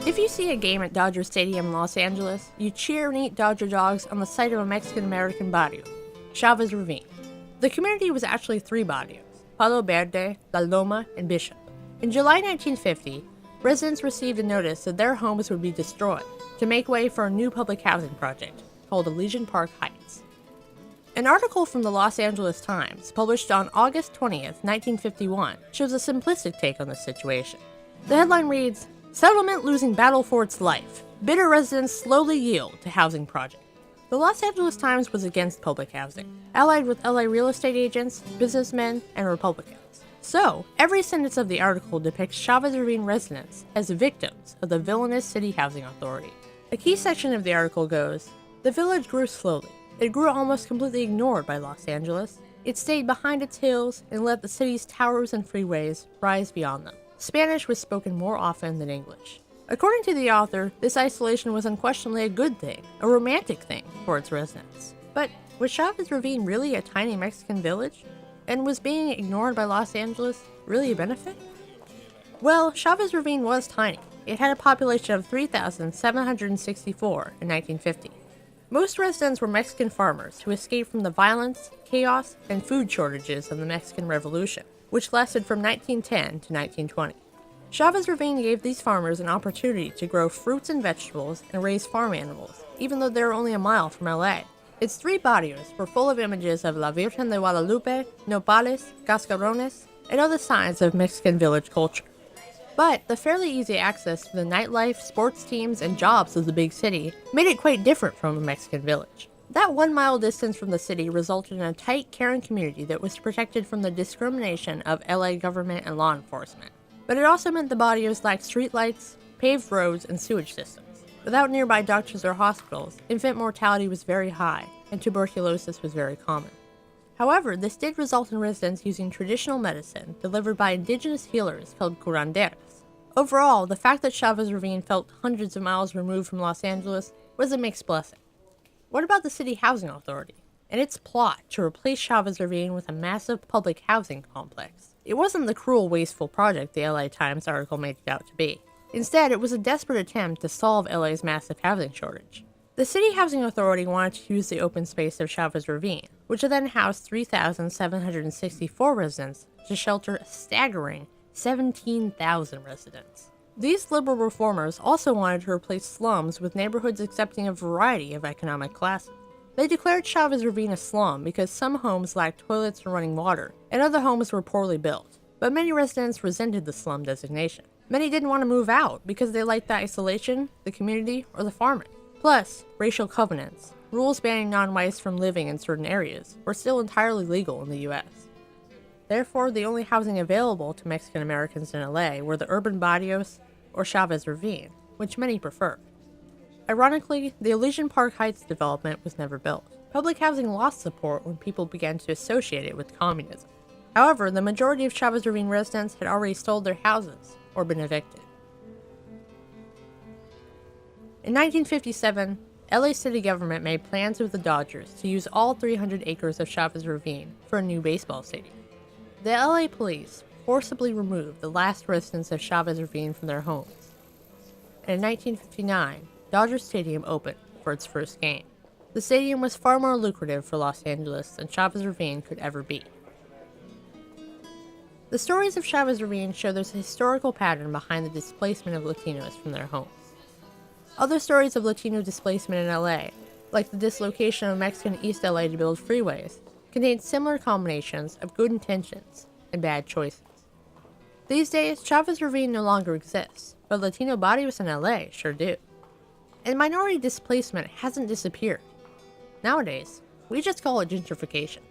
If you see a game at Dodger Stadium in Los Angeles, you cheer and eat Dodger dogs on the site of a Mexican-American barrio, Chavez Ravine. The community was actually 3 barrios, Palo Verde, La Loma, and Bishop. In July 1950, residents received a notice that their homes would be destroyed to make way for a new public housing project called Elysian Park Heights. An article from the Los Angeles Times, published on August 20th, 1951, shows a simplistic take on the situation. The headline reads, "Settlement losing battle for its life. Bitter residents slowly yield to housing project." The Los Angeles Times was against public housing, allied with LA real estate agents, businessmen, and Republicans. So, every sentence of the article depicts Chavez Ravine residents as victims of the villainous city housing authority. A key section of the article goes, "The village grew slowly. It grew almost completely ignored by Los Angeles. It stayed behind its hills and let the city's towers and freeways rise beyond them. Spanish was spoken more often than English." According to the author, this isolation was unquestionably a good thing, a romantic thing for its residents. But was Chavez Ravine really a tiny Mexican village? And was being ignored by Los Angeles really a benefit? Well, Chavez Ravine was tiny. It had a population of 3,764 in 1950. Most residents were Mexican farmers who escaped from the violence, chaos, and food shortages of the Mexican Revolution, which lasted from 1910 to 1920. Chavez Ravine gave these farmers an opportunity to grow fruits and vegetables and raise farm animals, even though they were only a mile from LA. Its 3 barrios were full of images of La Virgen de Guadalupe, nopales, cascarones, and other signs of Mexican village culture. But the fairly easy access to the nightlife, sports teams, and jobs of the big city made it quite different from a Mexican village. That 1-mile distance from the city resulted in a tight, caring community that was protected from the discrimination of LA government and law enforcement. But it also meant the barrios lacked streetlights, paved roads, and sewage systems. Without nearby doctors or hospitals, infant mortality was very high, and tuberculosis was very common. However, this did result in residents using traditional medicine delivered by indigenous healers called curanderos. Overall, the fact that Chavez Ravine felt hundreds of miles removed from Los Angeles was a mixed blessing. What about the City Housing Authority and its plot to replace Chavez Ravine with a massive public housing complex? It wasn't the cruel, wasteful project the LA Times article made it out to be. Instead, it was a desperate attempt to solve LA's massive housing shortage. The City Housing Authority wanted to use the open space of Chavez Ravine, which then housed 3,764 residents, to shelter a staggering 17,000 residents. These liberal reformers also wanted to replace slums with neighborhoods accepting a variety of economic classes. They declared Chavez Ravine a slum because some homes lacked toilets and running water, and other homes were poorly built. But many residents resented the slum designation. Many didn't want to move out because they liked the isolation, the community, or the farming. Plus, racial covenants, rules banning non-whites from living in certain areas, were still entirely legal in the US. Therefore, the only housing available to Mexican Americans in LA were the urban barrios or Chavez Ravine, which many preferred. Ironically, the Elysian Park Heights development was never built. Public housing lost support when people began to associate it with communism. However, the majority of Chavez Ravine residents had already sold their houses or been evicted. In 1957, LA city government made plans with the Dodgers to use all 300 acres of Chavez Ravine for a new baseball stadium. The LA police forcibly removed the last residents of Chavez Ravine from their homes. And in 1959, Dodger Stadium opened for its first game. The stadium was far more lucrative for Los Angeles than Chavez Ravine could ever be. The stories of Chavez Ravine show there's a historical pattern behind the displacement of Latinos from their homes. Other stories of Latino displacement in LA, like the dislocation of Mexican East LA to build freeways, contain similar combinations of good intentions and bad choices. These days, Chavez Ravine no longer exists, but Latino barrios in LA sure do. And minority displacement hasn't disappeared. Nowadays, we just call it gentrification.